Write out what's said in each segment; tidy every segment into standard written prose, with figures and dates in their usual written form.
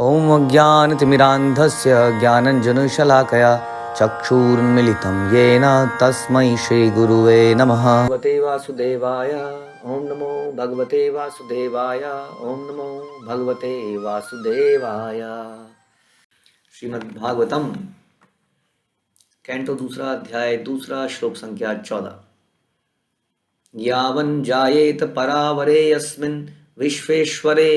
ॐ अज्ञानतिमिरान्धस्य ज्ञानञ्जनशलाकया चक्षुरुन्मिलितं येन तस्मै श्रीगुरुवे नमः। भगवते वासुदेवाय ॐ नमो भगवते वासुदेवाय ॐ नमो भगवते वासुदेवाय। श्रीमद्भागवतम कैंटो दूसरा अध्याय दूसरा श्लोक संख्या 14। यावन् जायेत परावरे यस्मिन् विश्वेश्वरे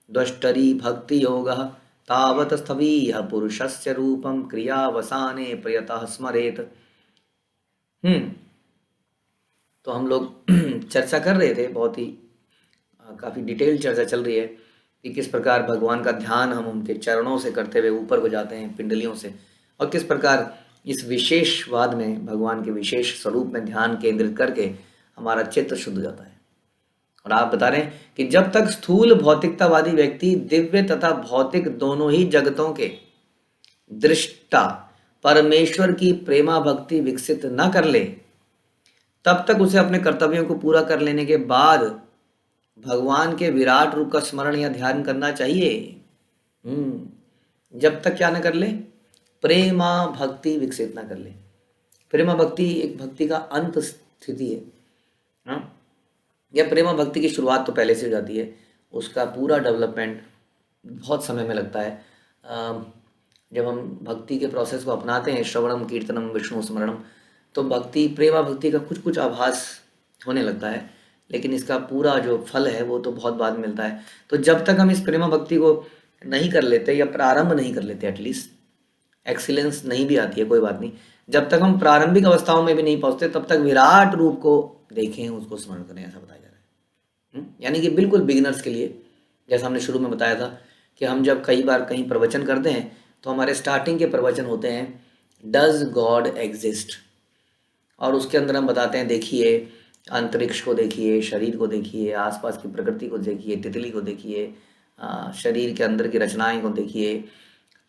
द्वष्टरि भक्ति योगः तावत् स्थवीयः पुरुषस्य रूपं क्रियावसाने प्रयतः स्मरेत। तो हम लोग चर्चा कर रहे थे, बहुत ही काफ़ी डिटेल चर्चा चल रही है कि किस प्रकार भगवान का ध्यान हम उनके चरणों से करते हुए ऊपर को जाते हैं पिंडलियों से, और किस प्रकार इस विशेषवाद में भगवान के विशेष स्वरूप में ध्यान केंद्रित करके हमारा चित्त शुद्ध हो जाता है। और आप बता रहे हैं कि जब तक स्थूल भौतिकतावादी व्यक्ति दिव्य तथा भौतिक दोनों ही जगतों के दृष्टा परमेश्वर की प्रेमा भक्ति विकसित न कर ले, तब तक उसे अपने कर्तव्यों को पूरा कर लेने के बाद भगवान के विराट रूप का स्मरण या ध्यान करना चाहिए। जब तक क्या न कर ले, प्रेमा भक्ति विकसित ना कर ले। प्रेमा भक्ति एक भक्ति का अंत स्थिति है, हाँ? या प्रेमा भक्ति की शुरुआत तो पहले से हो जाती है, उसका पूरा डेवलपमेंट बहुत समय में लगता है। जब हम भक्ति के प्रोसेस को अपनाते हैं, श्रवणम कीर्तनम विष्णु स्मरणम, तो भक्ति प्रेमा भक्ति का कुछ कुछ आभास होने लगता है, लेकिन इसका पूरा जो फल है वो तो बहुत बाद में मिलता है। तो जब तक हम इस प्रेमा भक्ति को नहीं कर लेते या प्रारंभ नहीं कर लेते, एटलीस्ट एक्सीलेंस नहीं भी आती है कोई बात नहीं, जब तक हम प्रारंभिक अवस्थाओं में भी नहीं पहुंचते तब तक विराट रूप को देखें, उसको स्मरण करें, ऐसा बताया जा रहा है। यानी कि बिल्कुल बिगिनर्स के लिए, जैसा हमने शुरू में बताया था कि हम जब कई बार कहीं प्रवचन करते हैं तो हमारे स्टार्टिंग के प्रवचन होते हैं डज गॉड एग्जिस्ट, और उसके अंदर हम बताते हैं देखिए अंतरिक्ष को देखिए, शरीर को देखिए, आसपास की प्रकृति को देखिए, तितली को देखिए, शरीर के अंदर की रचनाएं को देखिए,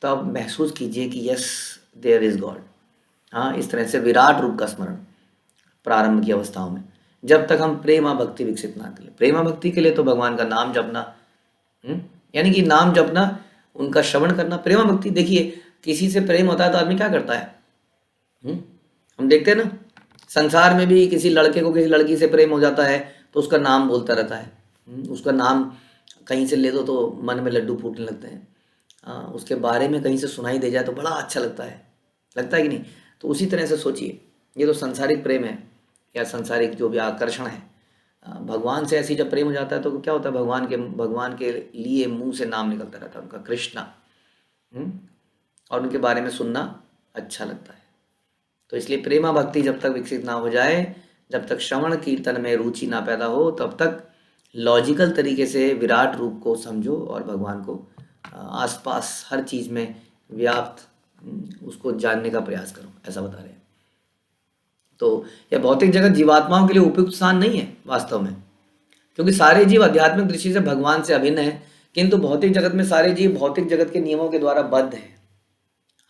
तब महसूस कीजिए कि यस देयर इज गॉड। हाँ, इस तरह से विराट रूप का स्मरण प्रारंभ की अवस्थाओं में, जब तक हम प्रेमा भक्ति विकसित ना करें। प्रेमा भक्ति के लिए तो भगवान का नाम जपना, यानी कि नाम जपना, उनका श्रवण करना। प्रेमा भक्ति देखिए, किसी से प्रेम होता है तो आदमी क्या करता है, हम देखते हैं ना, संसार में भी किसी लड़के को किसी लड़की से प्रेम हो जाता है तो उसका नाम बोलता रहता है। उसका नाम कहीं से ले दो तो मन में लड्डू फूटने लगते हैं। उसके बारे में कहीं से सुनाई दे जाए तो बड़ा अच्छा लगता है कि नहीं। तो उसी तरह से सोचिए, ये तो संसारिक प्रेम है या संसारिक जो भी आकर्षण है। भगवान से ऐसी जब प्रेम हो जाता है तो क्या होता है, भगवान के लिए मुंह से नाम निकलता रहता है उनका, कृष्णा, और उनके बारे में सुनना अच्छा लगता है। तो इसलिए प्रेमा भक्ति जब तक विकसित ना हो जाए, जब तक श्रवण कीर्तन में रुचि ना पैदा हो, तब तक लॉजिकल तरीके से विराट रूप को समझो और भगवान को आसपास हर चीज़ में व्याप्त उसको जानने का प्रयास करो, ऐसा बता रहे हैं। तो यह भौतिक जगत जीवात्माओं के लिए उपयुक्त स्थान नहीं है वास्तव में, क्योंकि सारे जीव आध्यात्मिक दृष्टि से भगवान से अभिन्न है, किंतु भौतिक जगत में सारे जीव भौतिक जगत के नियमों के द्वारा बद्ध हैं।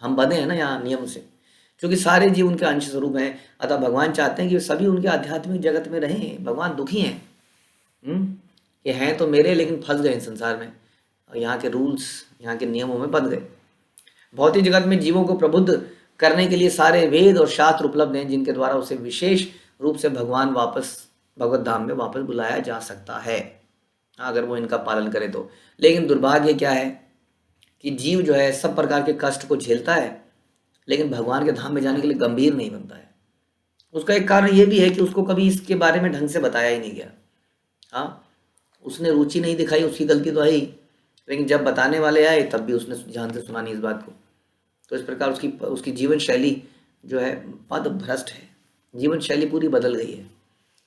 हम बंधे हैं ना यहाँ नियम से, क्योंकि सारे जीव उनके अंश स्वरूप हैं। अतः भगवान चाहते हैं कि सभी उनके आध्यात्मिक जगत में रहें। भगवान दुखी हैं, ये हैं तो मेरे, लेकिन फंस गए संसार में, और यहाँ के रूल्स, यहाँ के नियमों में बंध गए। भौतिक जगत में जीवों को प्रबुद्ध करने के लिए सारे वेद और शास्त्र उपलब्ध हैं, जिनके द्वारा उसे विशेष रूप से भगवान वापस भगवत धाम में वापस बुलाया जा सकता है, अगर वो इनका पालन करे तो। लेकिन दुर्भाग्य क्या है कि जीव जो है सब प्रकार के कष्ट को झेलता है, लेकिन भगवान के धाम में जाने के लिए गंभीर नहीं बनता है। उसका एक कारण ये भी है कि उसको कभी इसके बारे में ढंग से बताया ही नहीं गया। हाँ, उसने रुचि नहीं दिखाई, उसकी गलती तो है ही, लेकिन जब बताने वाले आए तब भी उसने ध्यान से सुना नहीं इस बात को। तो इस प्रकार उसकी जीवन शैली जो है पद भ्रष्ट है। जीवन शैली पूरी बदल गई है,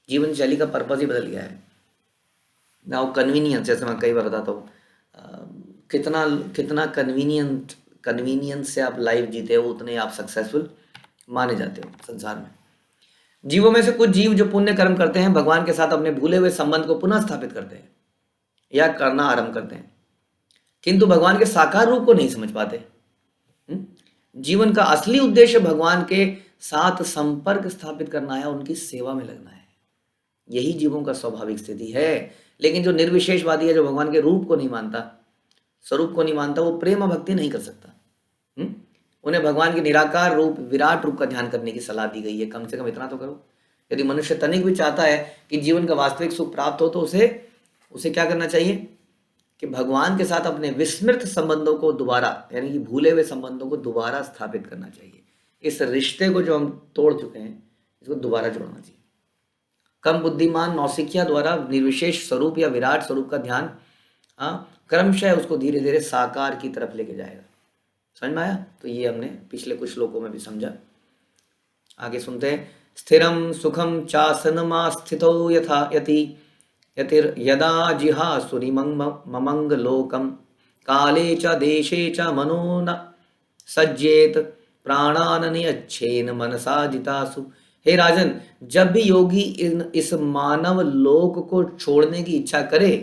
जीवन शैली का पर्पज ही बदल गया है। नाउ कन्वीनियंस, जैसे मैं कई बार बताता हूँ, कितना कन्वीनियंस से आप लाइफ जीते हो, उतने आप सक्सेसफुल माने जाते हो संसार में। जीवों में से कुछ जीव जो पुण्य कर्म करते हैं, भगवान के साथ अपने भूले हुए संबंध को पुनः स्थापित करते हैं या करना आरंभ करते हैं, किंतु भगवान के साकार रूप को नहीं समझ पाते। जीवन का असली उद्देश्य भगवान के साथ संपर्क स्थापित करना है, उनकी सेवा में लगना है। यही जीवों का स्वाभाविक स्थिति है। लेकिन जो निर्विशेषवादी है, जो भगवान के रूप को नहीं मानता, स्वरूप को नहीं मानता, वो प्रेम भक्ति नहीं कर सकता। उन्हें भगवान के निराकार रूप, विराट रूप का ध्यान करने की सलाह दी गई है। कम से कम इतना तो करो। यदि मनुष्य तनिक भी चाहता है कि जीवन का वास्तविक सुख प्राप्त हो, तो उसे क्या करना चाहिए कि भगवान के साथ अपने विस्मृत संबंधों को दोबारा, यानी कि भूले हुए संबंधों को दोबारा स्थापित करना चाहिए। इस रिश्ते को जो हम तोड़ चुके हैं, इसको दोबारा जोड़ना चाहिए। कम बुद्धिमान नौसिखिया द्वारा निर्विशेष स्वरूप या विराट स्वरूप का ध्यान क्रमशः उसको धीरे धीरे साकार की तरफ लेके जाएगा। समझ में आया? तो ये हमने पिछले कुछ श्लोकों में भी समझा। आगे सुनते हैं। स्थिरम सुखम चासनमा स्थितो यथा यति यतिर यदा जिहासुरी ममंग लोकम काले च देशे च मनो न सज्जेत प्राणान नियच्छेन मनसा जितासु। हे राजन, जब भी योगी इस मानव लोक को छोड़ने की इच्छा करे,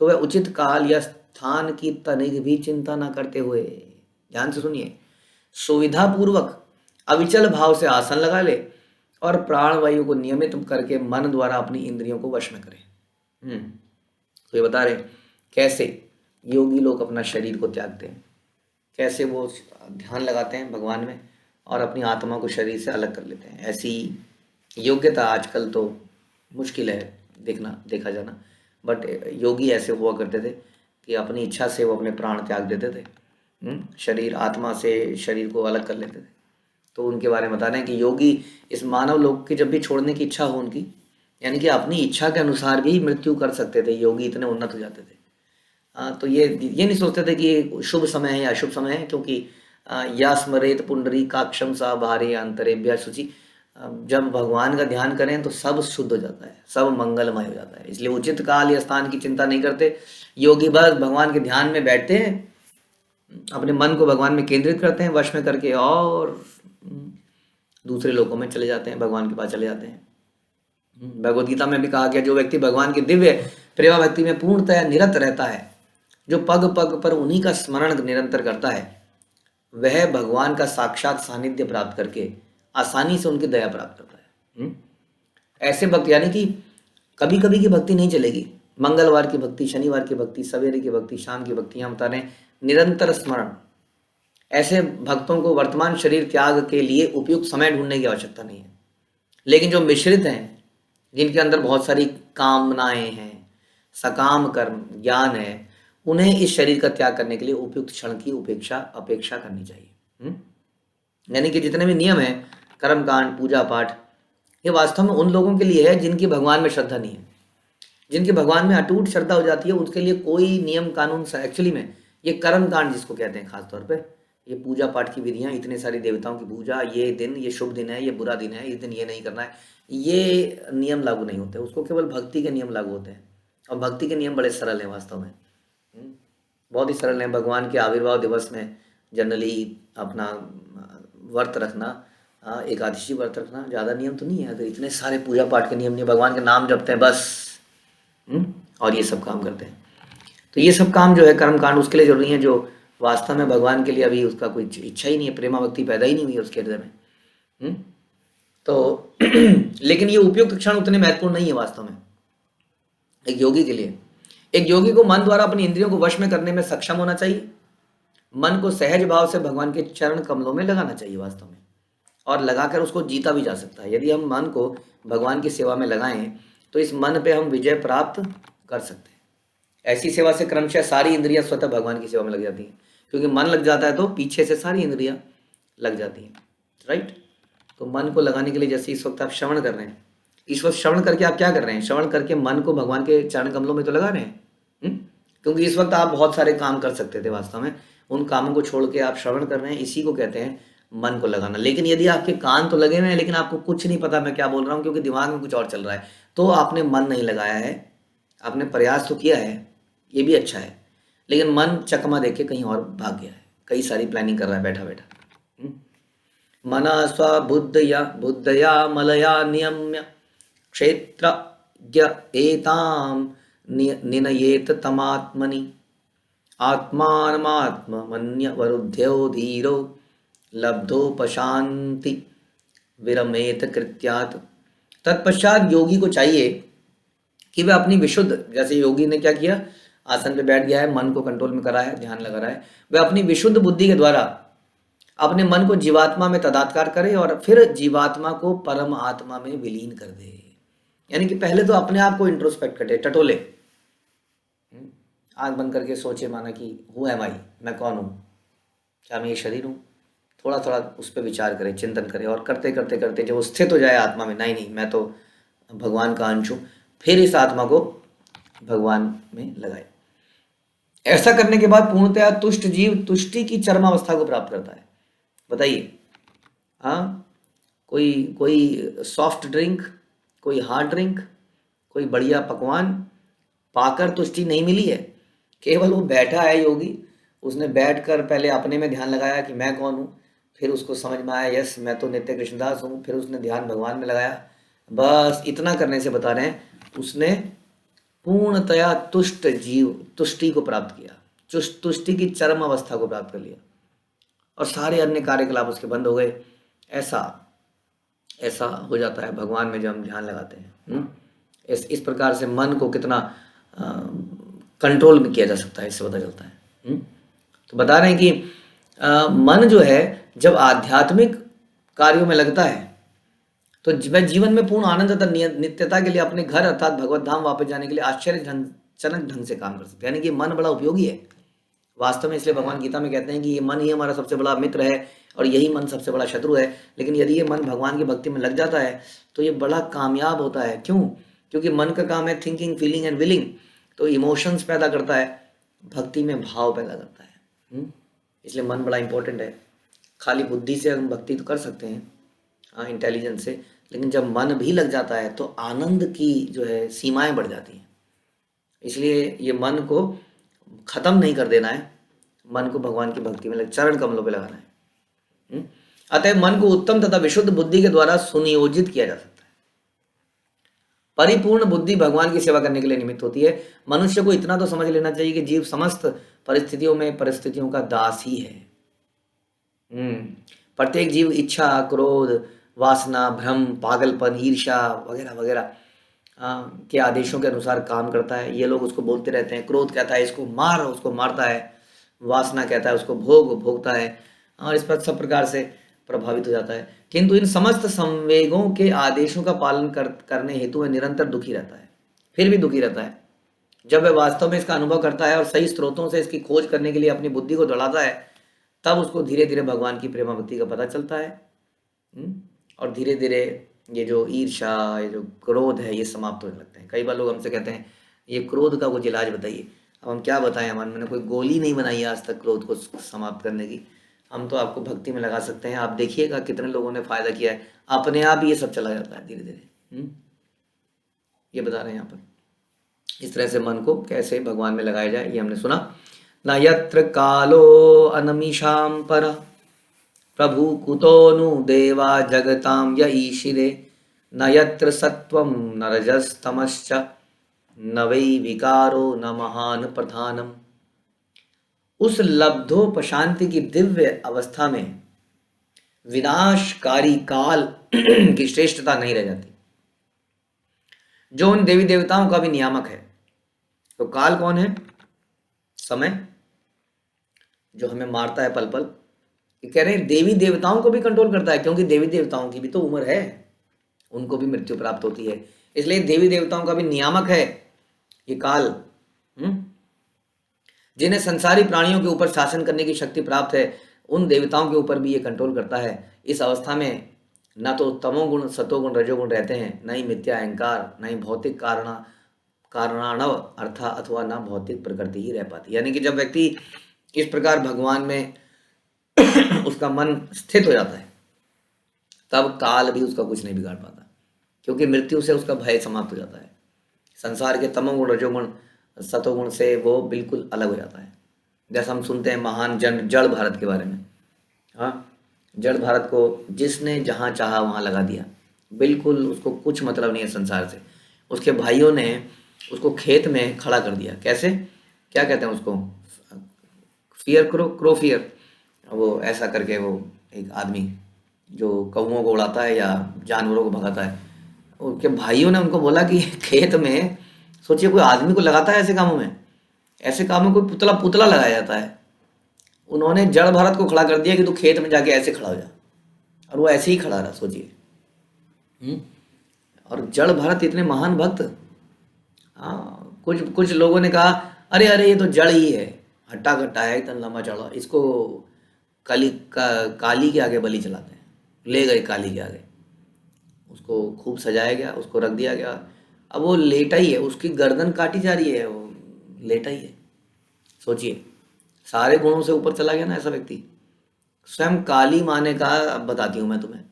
तो वह उचित काल या स्थान की तनिक भी चिंता न करते हुए, ध्यान से सुनिए, सुविधा पूर्वक अविचल भाव से आसन लगा ले और प्राण वायु को नियमित करके मन द्वारा अपनी इंद्रियों को वश में करे। तो ये बता रहे कैसे योगी लोग अपना शरीर को त्यागते हैं, कैसे वो ध्यान लगाते हैं भगवान में और अपनी आत्मा को शरीर से अलग कर लेते हैं। ऐसी योग्यता आजकल तो मुश्किल है देखा जाना, बट योगी ऐसे हुआ करते थे कि अपनी इच्छा से वो अपने प्राण त्याग देते थे, शरीर आत्मा से शरीर को अलग कर लेते थे। तो उनके बारे में बता रहे हैं कि योगी इस मानव लोक की जब भी छोड़ने की इच्छा हो उनकी, यानी कि अपनी इच्छा के अनुसार भी मृत्यु कर सकते थे। योगी इतने उन्नत हो जाते थे। तो ये नहीं सोचते थे कि ये शुभ समय है या अशुभ समय है, क्योंकि या स्मरेत पुंडरी काक्षम सा भारे अंतरेभ्य शुचि। जब भगवान का ध्यान करें तो सब शुद्ध हो जाता है, सब मंगलमय हो जाता है। इसलिए उचित काल या स्थान की चिंता नहीं करते। योगी बस भगवान के ध्यान में बैठते हैं, अपने मन को भगवान में केंद्रित करते हैं वश में करके, और दूसरे लोकों में चले जाते हैं, भगवान के पास चले जाते हैं। भगवद गीता में भी कहा गया, जो व्यक्ति भगवान के दिव्य प्रेमा भक्ति में पूर्णतया निरत रहता है, जो पग पग पर उन्हीं का स्मरण निरंतर करता है, वह भगवान का साक्षात सानिध्य प्राप्त करके आसानी से उनकी दया प्राप्त करता है। ऐसे भक्त, यानी कि कभी कभी की भक्ति नहीं चलेगी, मंगलवार की भक्ति, शनिवार की भक्ति, सवेरे की भक्ति, शाम की भक्ति, हम बता रहे हैं निरंतर स्मरण। ऐसे भक्तों को वर्तमान शरीर त्याग के लिए उपयुक्त समय ढूंढने की आवश्यकता नहीं है। लेकिन जो मिश्रित हैं, जिनके अंदर बहुत सारी कामनाएं हैं, सकाम कर्म ज्ञान है, उन्हें इस शरीर का त्याग करने के लिए उपयुक्त क्षण की अपेक्षा करनी चाहिए। यानी कि जितने भी नियम है, कर्म कांड, पूजा पाठ, ये वास्तव में उन लोगों के लिए है जिनकी भगवान में श्रद्धा नहीं है। जिनकी भगवान में अटूट श्रद्धा हो जाती है, उसके लिए कोई नियम कानून, एक्चुअली में ये कर्म कांड जिसको कहते हैं, खासतौर पे ये पूजा पाठ की विधियां, इतने सारी देवताओं की पूजा, ये दिन, ये शुभ दिन है, ये बुरा दिन है, इस दिन ये नहीं करना है, ये नियम लागू नहीं होते। उसको केवल भक्ति के नियम लागू होते हैं, और भक्ति के नियम बड़े सरल हैं वास्तव में, बहुत ही सरल हैं। भगवान के आविर्भाव दिवस में जनरली अपना व्रत रखना, एकादशी व्रत रखना, ज़्यादा नियम तो नहीं है। अगर इतने सारे पूजा पाठ के नियम नहीं, भगवान के नाम जपते हैं बस, और ये सब काम करते हैं। तो ये सब काम जो है कर्म कांड, उसके लिए जरूरी है, जो वास्तव में भगवान के लिए अभी उसका कोई इच्छा ही नहीं है, प्रेमा भक्ति पैदा ही नहीं हुई है उसके हृदय में। तो लेकिन ये उपयुक्त क्षण उतने महत्वपूर्ण नहीं है वास्तव में एक योगी के लिए। एक योगी को मन द्वारा अपनी इंद्रियों को वश में करने में सक्षम होना चाहिए। मन को सहज भाव से भगवान के चरण कमलों में लगाना चाहिए वास्तव में, और लगाकर उसको जीता भी जा सकता है। यदि हम मन को भगवान की सेवा में लगाएं तो इस मन पे हम विजय प्राप्त कर सकते हैं। ऐसी सेवा से क्रमशः सारी इंद्रियां स्वतः भगवान की सेवा में लग जाती हैं, क्योंकि मन लग जाता है तो पीछे से सारी इंद्रियां लग जाती हैं, राइट। तो मन को लगाने के लिए, जैसे इस वक्त आप श्रवण कर रहे हैं, इस वक्त श्रवण करके आप क्या कर रहे हैं? श्रवण करके मन को भगवान के चरण कमलों में तो लगा रहे हैं। क्योंकि इस वक्त आप बहुत सारे काम कर सकते थे, वास्तव में उन कामों को छोड़ के आप श्रवण कर रहे हैं, इसी को कहते हैं मन को लगाना। लेकिन यदि आपके कान तो लगे हुए हैं, लेकिन आपको कुछ नहीं पता मैं क्या बोल रहा हूँ, क्योंकि दिमाग में कुछ और चल रहा है, तो आपने मन नहीं लगाया है। आपने प्रयास तो किया है, ये भी अच्छा है, लेकिन मन चकमा देके कहीं और भाग गया है, कई सारी प्लानिंग कर रहा है बैठा बैठा। मना बुद्धया मलया नियम्य क्षेत्र एताम निनयेत तमात्मनि आत्मानमात्मन्य वरुध्यो धीरो लब्धोपशांति विरमेत कृत्यात्। तत्पश्चात योगी को चाहिए कि वह अपनी विशुद्ध, जैसे योगी ने क्या किया, आसन पे बैठ गया है, मन को कंट्रोल में करा है, ध्यान लगा रहा है, वह अपनी विशुद्ध बुद्धि के द्वारा अपने मन को जीवात्मा में तदात्कार करे और फिर जीवात्मा को परम आत्मा में विलीन कर दे। यानी कि पहले तो अपने आप को इंट्रोस्पेक्ट करे, टटोले, आंख बंद करके सोचे, माना कि हु एम आई, मैं कौन हूँ, क्या मैं ये शरीर हूँ, थोड़ा थोड़ा उस पर विचार करे, चिंतन करे, और करते करते करते जब वो स्थित हो जाए आत्मा में, नहीं नहीं मैं तो भगवान का अंश हूँ, फिर इस आत्मा को भगवान में लगाए। ऐसा करने के बाद पूर्णतया तुष्ट जीव तुष्टि की चरमावस्था को प्राप्त करता है। बताइए, हाँ, कोई कोई सॉफ्ट ड्रिंक, कोई हार्ड ड्रिंक, कोई बढ़िया पकवान पाकर तुष्टि नहीं मिली है, केवल वो बैठा है योगी, उसने बैठकर पहले अपने में ध्यान लगाया कि मैं कौन हूँ, फिर उसको समझ में आया यस मैं तो नित्य कृष्णदास हूँ, फिर उसने ध्यान भगवान में लगाया। बस इतना करने से बता रहे हैं उसने पूर्णतया तुष्ट जीव तुष्टि को प्राप्त किया, तुष्टि की चरम अवस्था को प्राप्त कर लिया, और सारे अन्य कार्यकलाप उसके बंद हो गए। ऐसा हो जाता है भगवान में जब हम ध्यान लगाते हैं। इस प्रकार से मन को कितना कंट्रोल में किया जा सकता है, इससे पता चलता है। तो बता रहे हैं कि मन जो है जब आध्यात्मिक कार्यों में लगता है तो वह जीवन में पूर्ण आनंद तथा नित्यता के लिए अपने घर अर्थात भगवत धाम वापस जाने के लिए आश्चर्यजनक ढंग से काम कर सकते हैं। यानी कि मन बड़ा उपयोगी है वास्तव में, इसलिए भगवान गीता में कहते हैं कि ये मन ही हमारा सबसे बड़ा मित्र है और यही मन सबसे बड़ा शत्रु है। लेकिन यदि ये मन भगवान की भक्ति में लग जाता है तो ये बड़ा कामयाब होता है। क्यों? क्योंकि मन का काम है थिंकिंग, फीलिंग एंड विलिंग, तो इमोशंस पैदा करता है, भक्ति में भाव पैदा करता है। इसलिए मन बड़ा इंपॉर्टेंट है। खाली बुद्धि से हम भक्ति तो कर सकते हैं, हाँ, इंटेलिजेंस से, लेकिन जब मन भी लग जाता है तो आनंद की जो है सीमाएं बढ़ जाती हैं। इसलिए ये मन को खत्म नहीं कर देना है, मन को भगवान की भक्ति में चरण कमलों पे लगाना है। अतः मन को उत्तम तथा विशुद्ध बुद्धि के द्वारा सुनियोजित किया जा सकता है। परिपूर्ण बुद्धि भगवान की सेवा करने के लिए निमित्त होती है। मनुष्य को इतना तो समझ लेना चाहिए कि जीव समस्त परिस्थितियों में परिस्थितियों का दास ही है। प्रत्येक जीव इच्छा, क्रोध, वासना, भ्रम, पागलपन, ईर्ष्या वगैरह वगैरह के आदेशों के अनुसार काम करता है। ये लोग उसको बोलते रहते हैं। क्रोध कहता है इसको मार, उसको मारता है। वासना कहता है उसको भोगता है, और इस पर सब प्रकार से प्रभावित हो जाता है। किंतु इन समस्त संवेगों के आदेशों का पालन करने हेतु वह निरंतर दुखी रहता है, फिर भी दुखी रहता है। जब वह वास्तव में इसका अनुभव करता है और सही स्रोतों से इसकी खोज करने के लिए अपनी बुद्धि को दौड़ाता है, तब उसको धीरे धीरे भगवान की प्रेमा भक्ति का पता चलता है, और धीरे धीरे ये जो ईर्ष्या, ये जो क्रोध है, ये समाप्त होने लगते हैं। कई बार लोग हमसे कहते हैं ये क्रोध का कुछ इलाज बताइए। अब हम क्या बताएं, मैंने कोई गोली नहीं बनाई आज तक क्रोध को समाप्त करने की। हम तो आपको भक्ति में लगा सकते हैं। आप देखिएगा कितने लोगों ने फायदा किया है, अपने आप ये सब चला जाता है धीरे धीरे। ये बता रहे हैं यहाँ पर इस तरह से मन को कैसे भगवान में लगाया जाए, ये हमने सुना। न यत्र कालो अनमीषाम पर प्रभु कुतो नु देवा जगताम य ईशिरे, न यत्र सत्वम न रजस्तमश्च न वै विकारो न महान प्रधानम। उस लब्धोपशांति की दिव्य अवस्था में विनाशकारी काल की श्रेष्ठता नहीं रह जाती, जो उन देवी देवताओं का भी नियामक है। तो काल कौन है? समय, जो हमें मारता है पल पल। ये कह रहे हैं देवी देवताओं को भी कंट्रोल करता है, क्योंकि देवी देवताओं की भी तो उम्र है, उनको भी मृत्यु प्राप्त होती है। इसलिए देवी देवताओं का भी नियामक है ये काल। जिन्हें संसारी प्राणियों के ऊपर शासन करने की शक्ति प्राप्त है, उन देवताओं के ऊपर भी ये कंट्रोल करता है। इस अवस्था में न तो तमोगुण, सतोगुण, रजोगुण रहते हैं, न ही मिथ्या अहंकार, न ही भौतिक कारणाणव अर्था अथवा न भौतिक प्रकृति ही रह पाती। यानी कि जब व्यक्ति इस प्रकार भगवान में उसका मन स्थित हो जाता है, तब काल भी उसका कुछ नहीं बिगाड़ पाता, क्योंकि मृत्यु से उसका भय समाप्त हो जाता है। संसार के तमोगुण, रजोगुण, सतोगुण से वो बिल्कुल अलग हो जाता है। जैसा हम सुनते हैं महान जड़ भारत के बारे में, हाँ, जड़ भारत को जिसने जहाँ चाहा वहाँ लगा दिया, बिल्कुल उसको कुछ मतलब नहीं है संसार से। उसके भाइयों ने उसको खेत में खड़ा कर दिया। कैसे? क्या कहते हैं उसको, फियर क्रो फियर, वो ऐसा करके वो एक आदमी जो कौओं को उड़ाता है या जानवरों को भगाता है, उनके भाइयों ने उनको बोला कि खेत में, सोचिए कोई आदमी को लगाता है ऐसे कामों में, ऐसे कामों को पुतला पुतला लगाया जाता है। उन्होंने जड़ भरत को खड़ा कर दिया कि तू खेत में जाके ऐसे खड़ा हो जा, और वो ऐसे ही खड़ा रहा, सोचिए। हम्म? और जड़ भरत इतने महान भक्त। हाँ, कुछ कुछ लोगों ने कहा अरे अरे ये तो जड़ ही है, हट्टा कट्टा है, इतना लंबा चौड़ा, इसको काली के आगे बलि चलाते हैं। ले गए काली के आगे, उसको खूब सजाया गया, उसको रख दिया गया। अब वो लेटा ही है, उसकी गर्दन काटी जा रही है, वो लेटा ही है। सोचिए, सारे गुणों से ऊपर चला गया ना ऐसा व्यक्ति। स्वयं काली माँ ने कहा, अब बताती हूँ मैं तुम्हें,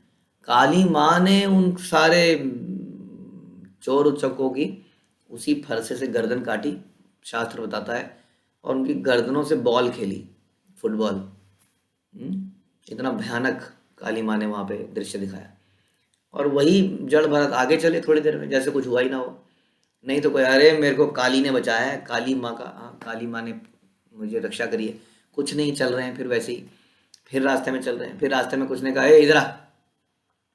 काली माँ ने उन सारे चोर उच्चकों की उसी फरसे से गर्दन काटी, शास्त्र बताता है, और उनकी गर्दनों से बॉल खेली, फुटबॉल। इतना भयानक काली माँ ने वहाँ पे दृश्य दिखाया। और वही जड़ भरत आगे चले थोड़ी देर में, जैसे कुछ हुआ ही ना हो। नहीं तो कोई अरे मेरे को काली ने बचाया है, काली माँ का, हाँ काली माँ ने मुझे रक्षा करी है। कुछ नहीं, चल रहे हैं फिर वैसे ही, फिर रास्ते में चल रहे हैं, फिर रास्ते में कुछ ने कहा ए इधर आ,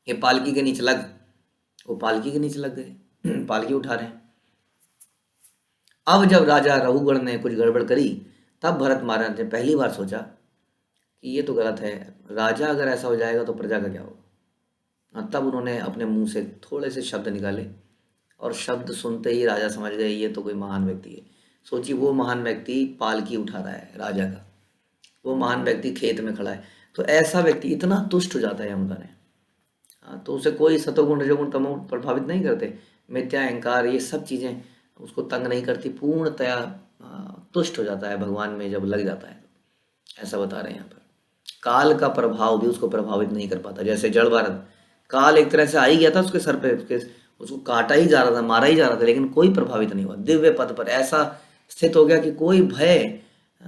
ये पालकी के नीचे लग। वो पालकी के नीचे लग गए, पालकी उठा रहे हैं। अब जब राजा रघुगण ने कुछ गड़बड़ करी, तब भरत महाराज ने पहली बार सोचा कि ये तो गलत है, राजा अगर ऐसा हो जाएगा तो प्रजा का क्या होगा। तब उन्होंने अपने मुंह से थोड़े से शब्द निकाले, और शब्द सुनते ही राजा समझ गए ये तो कोई महान व्यक्ति है। सोचिए, वो महान व्यक्ति पालकी उठा रहा है राजा का, वो महान व्यक्ति खेत में खड़ा है। तो ऐसा व्यक्ति इतना तुष्ट हो जाता है, हम बताने। हाँ, तो उसे कोई सतोगुण रजोगुण तमोगुण प्रभावित नहीं करते, मिथ्या अहंकार ये सब चीज़ें उसको तंग नहीं करती, पूर्णतया तुष्ट हो जाता है भगवान में जब लग जाता है। ऐसा बता रहे हैं यहाँ पर। काल का प्रभाव भी उसको प्रभावित नहीं कर पाता। जैसे जड़ भारत, काल एक तरह से आ ही गया था उसके सर पे, उसको काटा ही जा रहा था, मारा ही जा रहा था, लेकिन कोई प्रभावित नहीं हुआ। दिव्य पद पर ऐसा स्थित हो गया कि कोई भय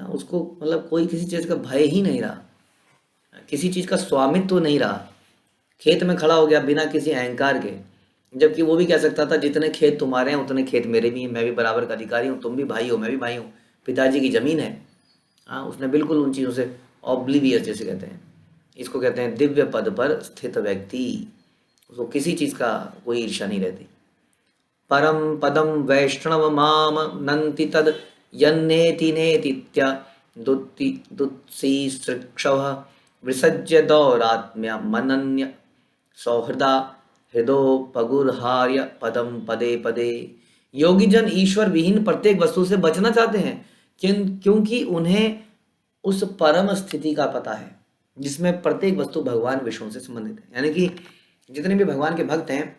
उसको, मतलब कोई किसी चीज़ का भय ही नहीं रहा, किसी चीज़ का स्वामित्व तो नहीं रहा। खेत में खड़ा हो गया बिना किसी अहंकार के, जबकि वो भी कह सकता था जितने खेत तुम्हारे हैं उतने खेत मेरे भी हैं, मैं भी बराबर का अधिकारी हूँ, तुम भी भाई हो, मैं भी भाई हूँ, पिताजी की ज़मीन है। हाँ, उसने बिल्कुल उन चीज़ों से ऑब्लिवियस, जैसे कहते हैं, इसको कहते हैं दिव्य पद पर स्थित व्यक्ति, उसको किसी चीज़ का कोई ईर्ष्या नहीं रहती। परम पदम वैष्णव माम नंति तद यन्नेति नेतित्य दुत्सी सृक्षव विसज्य दौरात्म्य मनन्य सौहृदा हृदोपगुर्हार्य पदम पदे पदे। योगी जन ईश्वर विहीन प्रत्येक वस्तु से बचना चाहते हैं, क्योंकि उन्हें उस परम स्थिति का पता है जिसमें प्रत्येक वस्तु भगवान विष्णु से संबंधित है। यानी कि जितने भी भगवान के भक्त हैं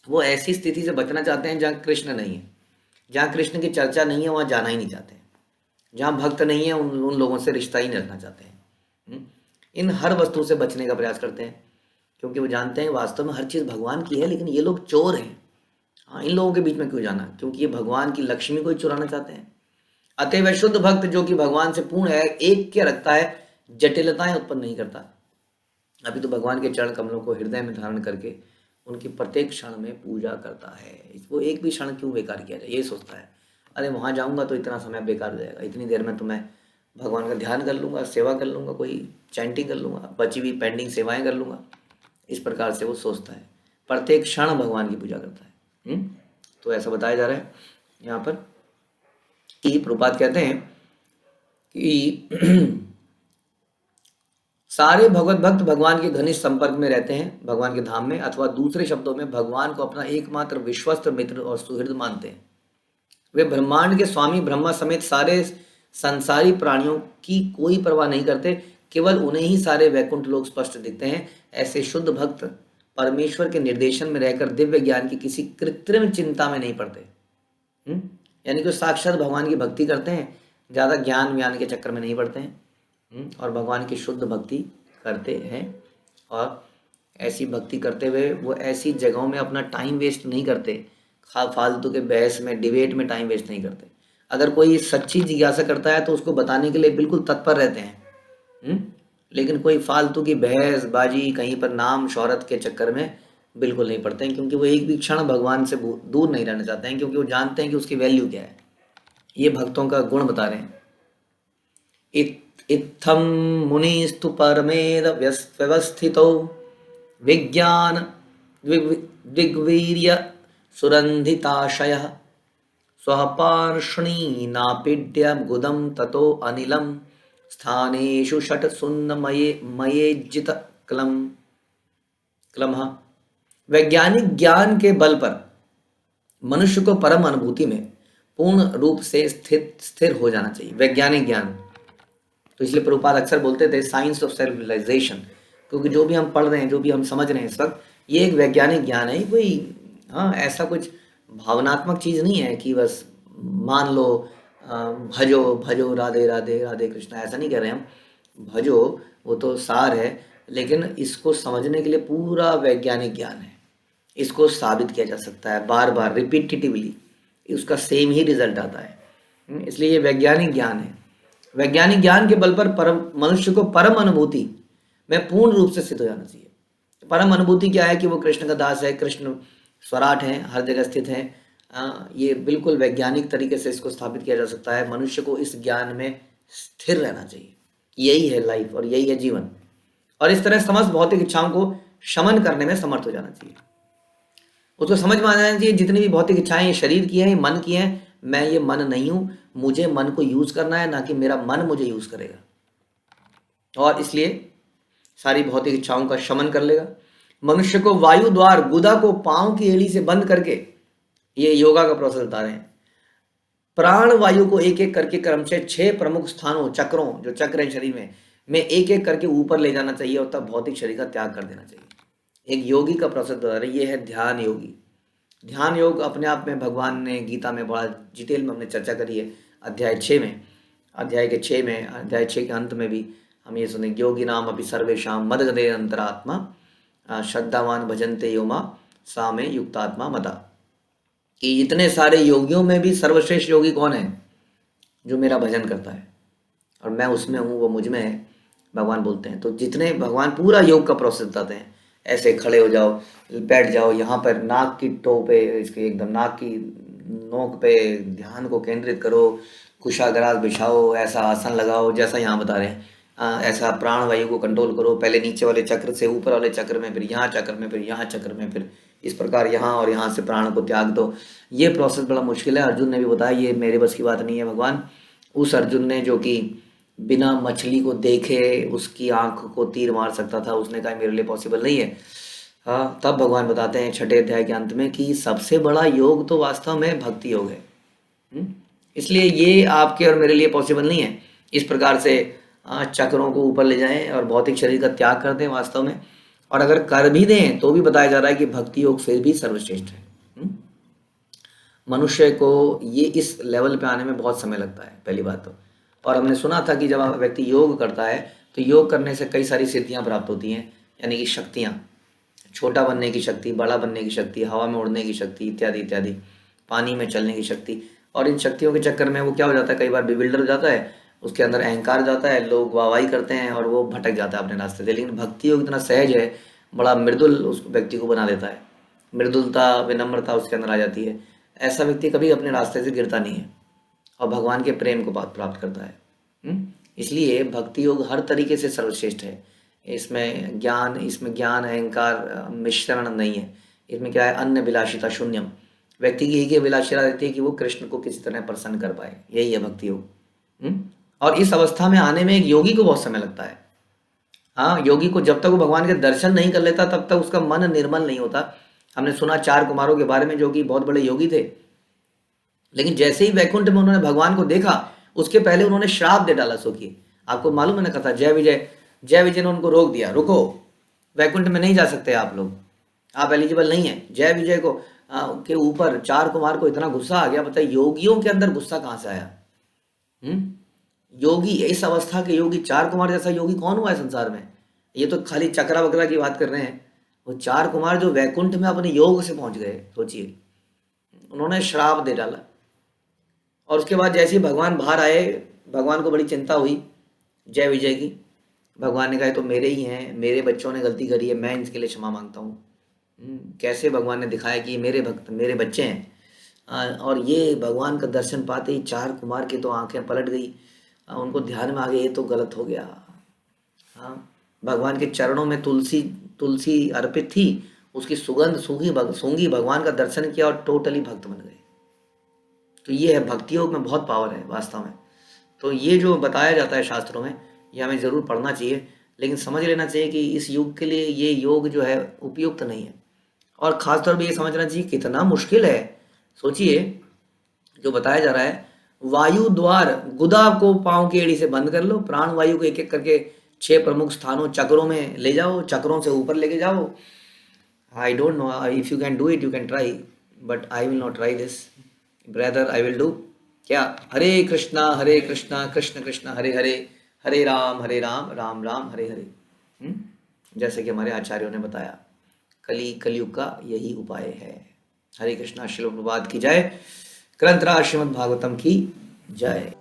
वो ऐसी स्थिति से बचना चाहते हैं जहाँ कृष्ण नहीं है, जहाँ कृष्ण की चर्चा नहीं है वहाँ जाना ही नहीं चाहते हैं, जहाँ भक्त नहीं है उन लोगों से रिश्ता ही नहीं रखना चाहते हैं। इन हर वस्तु से बचने का प्रयास करते हैं, क्योंकि वो जानते हैं वास्तव में हर चीज़ भगवान की है, लेकिन ये लोग चोर हैं। हाँ, इन लोगों के बीच में क्यों जाना, क्योंकि ये भगवान की लक्ष्मी को ही चुराना चाहते हैं। अतएव शुद्ध भक्त जो कि भगवान से पूर्ण है, एक के रखता है, जटिलताएं उत्पन्न नहीं करता। अभी तो भगवान के चरण कमलों को हृदय में धारण करके उनकी प्रत्येक क्षण में पूजा करता है। इसको एक भी क्षण क्यों बेकार किया जाए, ये सोचता है अरे वहाँ जाऊँगा तो इतना समय बेकार हो जाएगा, इतनी देर में तो मैं भगवान का ध्यान कर लूँगा, सेवा कर लूँगा, कोई चैंटिंग कर लूँगा, बची हुई पेंडिंग सेवाएं कर लूँगा। इस प्रकार से वो सोचता है, प्रत्येक क्षण भगवान की पूजा करता है। तो ऐसा बताया जा रहा है यहाँ पर कि प्रभुपाद कहते हैं कि सारे भगवत भक्त भगवान के घनिष्ठ संपर्क में रहते हैं भगवान के धाम में, अथवा दूसरे शब्दों में भगवान को अपना एकमात्र विश्वस्त मित्र और सुहृद मानते हैं। वे ब्रह्मांड के स्वामी ब्रह्मा समेत सारे संसारी प्राणियों की कोई परवाह नहीं करते, केवल उन्हें ही सारे वैकुंठ लोग स्पष्ट दिखते हैं। ऐसे शुद्ध भक्त परमेश्वर के निर्देशन में रहकर दिव्य ज्ञान की किसी कृत्रिम चिंता में नहीं पड़ते। यानी कि साक्षात भगवान की भक्ति करते हैं, ज़्यादा ज्ञान व्यान के चक्कर में नहीं पड़ते हैं, और भगवान की शुद्ध भक्ति करते हैं। और ऐसी भक्ति करते हुए वो ऐसी जगहों में अपना टाइम वेस्ट नहीं करते, फालतू के बहस में, डिबेट में टाइम वेस्ट नहीं करते। अगर कोई सच्ची जिज्ञासा करता है तो उसको बताने के लिए बिल्कुल तत्पर रहते हैं, लेकिन कोई फालतू की बहस बाजी, कहीं पर नाम शोहरत के चक्कर में बिल्कुल नहीं पड़ते हैं, क्योंकि वो एक भी क्षण भगवान से दूर नहीं रहना चाहते हैं, क्योंकि वो जानते हैं कि उसकी वैल्यू क्या है। ये भक्तों का गुण बता रहे हैं। इत्थम मुनिस्तु परमेद व्यवस्थितो विज्ञान दिग्वीर्य सुरंधिताशयः स्वपार्ष्णीनापीड्य गुदम ततो अनिलम स्थानेषु षट सुन्न मये मयेजित क्लम क्लम। वैज्ञानिक ज्ञान के बल पर मनुष्य को परम अनुभूति में पूर्ण रूप से स्थिर हो जाना चाहिए। वैज्ञानिक ज्ञान, तो इसलिए प्रभुपाद अक्सर बोलते थे साइंस ऑफ सेल्फ रियलाइजेशन, क्योंकि जो भी हम पढ़ रहे हैं, जो भी हम समझ रहे हैं इस वक्त, ये एक वैज्ञानिक ज्ञान है। कोई हाँ ऐसा कुछ भावनात्मक चीज़ नहीं है कि बस मान लो भजो भजो राधे राधे राधे कृष्णा, ऐसा नहीं कह रहे हम। भजो वो तो सार है, लेकिन इसको समझने के लिए पूरा वैज्ञानिक ज्ञान है। इसको साबित किया जा सकता है बार बार रिपीटिटिवली, उसका सेम ही रिजल्ट आता है। इसलिए ये वैज्ञानिक ज्ञान है। वैज्ञानिक ज्ञान के बल पर परम मनुष्य को परम अनुभूति में पूर्ण रूप से स्थित हो जाना चाहिए। परम अनुभूति क्या है कि वो कृष्ण का दास है, कृष्ण स्वराट है, हर जगह स्थित है। ये बिल्कुल वैज्ञानिक तरीके से इसको स्थापित किया जा सकता है। मनुष्य को इस ज्ञान में स्थिर रहना चाहिए। यही है लाइफ और यही है जीवन। और इस तरह समस्त भौतिक इच्छाओं को शमन करने में समर्थ हो जाना चाहिए। उसको समझ में आ जाना चाहिए जितनी भी भौतिक इच्छाएं ये शरीर की हैं, ये मन की हैं, मैं ये मन नहीं हूं, मुझे मन को यूज करना है, ना कि मेरा मन मुझे यूज करेगा। और इसलिए सारी भौतिक इच्छाओं का शमन कर लेगा। मनुष्य को वायु द्वार गुदा को पांव की एड़ी से बंद करके, ये योगा का प्रोसेस बता रहे हैं, प्राण वायु को एक एक करके क्रमशः 6 प्रमुख स्थानों, चक्रों, जो चक्र है शरीर में एक एक करके ऊपर ले जाना चाहिए और तब भौतिक शरीर का त्याग कर देना चाहिए। एक योगी का प्रोसेस बता रहे, ये है ध्यान योगी। ध्यान योग अपने आप में भगवान ने गीता में बड़ा डिटेल में हमने चर्चा करी है। अध्याय 6 में, अध्याय के 6 में, अध्याय 6 के अंत में भी हम ये सुने, योगी नाम अपि सर्वेशाम मदगदे अंतरात्मा श्रद्धावान भजनते योमा सा में युक्तात्मा मता। कि इतने सारे योगियों में भी सर्वश्रेष्ठ योगी कौन है? जो मेरा भजन करता है और मैं उसमें हूँ, वो मुझ में है, भगवान बोलते हैं। तो जितने भगवान पूरा योग का प्रोसेस बताते हैं, ऐसे खड़े हो जाओ, बैठ जाओ, यहाँ पर नाक की टो पे, इसके एकदम नाक की नोक पे ध्यान को केंद्रित करो, कुशाग्रास बिछाओ, ऐसा आसन लगाओ जैसा यहाँ बता रहे हैं। ऐसा प्राण वायु को कंट्रोल करो, पहले नीचे वाले चक्र से ऊपर वाले चक्र में, फिर यहाँ चक्र में, फिर यहाँ चक्र में, फिर इस प्रकार यहाँ, और यहाँ से प्राण को त्याग दो। ये प्रोसेस बड़ा मुश्किल है। अर्जुन ने भी बताया ये मेरे बस की बात नहीं है। भगवान, उस अर्जुन ने जो कि बिना मछली को देखे उसकी आंख को तीर मार सकता था, उसने कहा मेरे लिए पॉसिबल नहीं है। हाँ, तब भगवान बताते हैं 6ठे अध्याय के अंत में कि सबसे बड़ा योग तो वास्तव में भक्ति योग है। इसलिए ये आपके और मेरे लिए पॉसिबल नहीं है इस प्रकार से चक्रों को ऊपर ले जाएं और भौतिक शरीर का त्याग कर दें वास्तव में। और अगर कर भी दें तो भी बताया जा रहा है कि भक्ति योग फिर भी सर्वश्रेष्ठ है। मनुष्य को ये इस लेवल पे आने में बहुत समय लगता है, पहली बात तो। और हमने सुना था कि जब व्यक्ति योग करता है तो योग करने से कई सारी सिद्धियां प्राप्त होती हैं, यानी कि शक्तियां, छोटा बनने की शक्ति, बड़ा बनने की शक्ति, हवा में उड़ने की शक्ति, इत्यादि इत्यादि, पानी में चलने की शक्ति। और इन शक्तियों के चक्कर में वो क्या हो जाता है, कई बार बिविल्डर हो जाता है, उसके अंदर अहंकार जाता है, लोग वाहवाही करते हैं और वो भटक जाता है अपने रास्ते से। लेकिन भक्ति योग इतना सहज है, बड़ा मृदुल उस व्यक्ति को बना देता है, मृदुलता, विनम्रता उसके अंदर आ जाती है। ऐसा व्यक्ति कभी अपने रास्ते से गिरता नहीं है और भगवान के प्रेम को प्राप्त करता है। इसलिए भक्ति योग हर तरीके से सर्वश्रेष्ठ है। इसमें ज्ञान अहंकार मिश्रण नहीं है। इसमें क्या है, अन्य विलासिता शून्यम। व्यक्ति की एक ही अभिलाषा रहती है कि वो कृष्ण को किसी तरह प्रसन्न कर पाए, यही है भक्ति योग। और इस अवस्था में आने में एक योगी को बहुत समय लगता है। हाँ, योगी को जब तक वो भगवान के दर्शन नहीं कर लेता तब तक उसका मन निर्मल नहीं होता। हमने सुना 4 कुमारों के बारे में जो कि बहुत बड़े योगी थे, लेकिन जैसे ही वैकुंठ में उन्होंने भगवान को देखा उसके पहले उन्होंने श्राप दे डाला। सो कि आपको मालूम है ना कथा, जय विजय ने उनको रोक दिया, रुको, वैकुंठ में नहीं जा सकते आप लोग, आप एलिजिबल नहीं है। जय विजय को के ऊपर 4 कुमार को इतना गुस्सा आ गया। बताइए योगियों के अंदर गुस्सा कहाँ से आया? योगी, इस अवस्था के योगी, 4 कुमार जैसा योगी कौन हुआ है संसार में? ये तो खाली चक्रा वकरा की बात कर रहे हैं। वो 4 कुमार जो वैकुंठ में अपने योग से पहुंच गए, सोचिए, उन्होंने श्राप दे डाला। और उसके बाद जैसे ही भगवान बाहर आए, भगवान को बड़ी चिंता हुई जय विजय की। भगवान ने कहा तो मेरे ही हैं, मेरे बच्चों ने गलती करी है, मैं इनके लिए क्षमा मांगता हूँ। कैसे भगवान ने दिखाया कि ये मेरे भक्त, मेरे बच्चे हैं। और ये भगवान का दर्शन पाते ही 4 कुमार की तो आंखें पलट गई, उनको ध्यान में आ गया ये तो गलत हो गया। हाँ, भगवान के चरणों में तुलसी अर्पित थी, उसकी सुगंध सूंघी भगवान का दर्शन किया और टोटली भक्त बन गए। तो ये है, भक्ति योग में बहुत पावर है वास्तव में। तो ये जो बताया जाता है शास्त्रों में, ये हमें ज़रूर पढ़ना चाहिए, लेकिन समझ लेना चाहिए कि इस युग के लिए ये योग जो है उपयुक्त नहीं है। और ख़ासतौर पे ये समझना चाहिए कितना मुश्किल है। सोचिए, जो बताया जा रहा है, वायु द्वार गुदा को पाँव की एड़ी से बंद कर लो, प्राण वायु को एक एक करके 6 प्रमुख स्थानों चक्रों में ले जाओ, चक्रों से ऊपर लेके जाओ। I don't know if you can do it, you can try, but I will not try this brother, I will do क्या, हरे कृष्णा कृष्ण कृष्ण हरे हरे, हरे राम राम राम हरे हरे। जैसे कि हमारे आचार्यों ने बताया, कलयुग का यही उपाय है। हरे कृष्णा। श्रील प्रभुपाद की जय। ग्रंथराज श्रीमद् भागवतम की जय।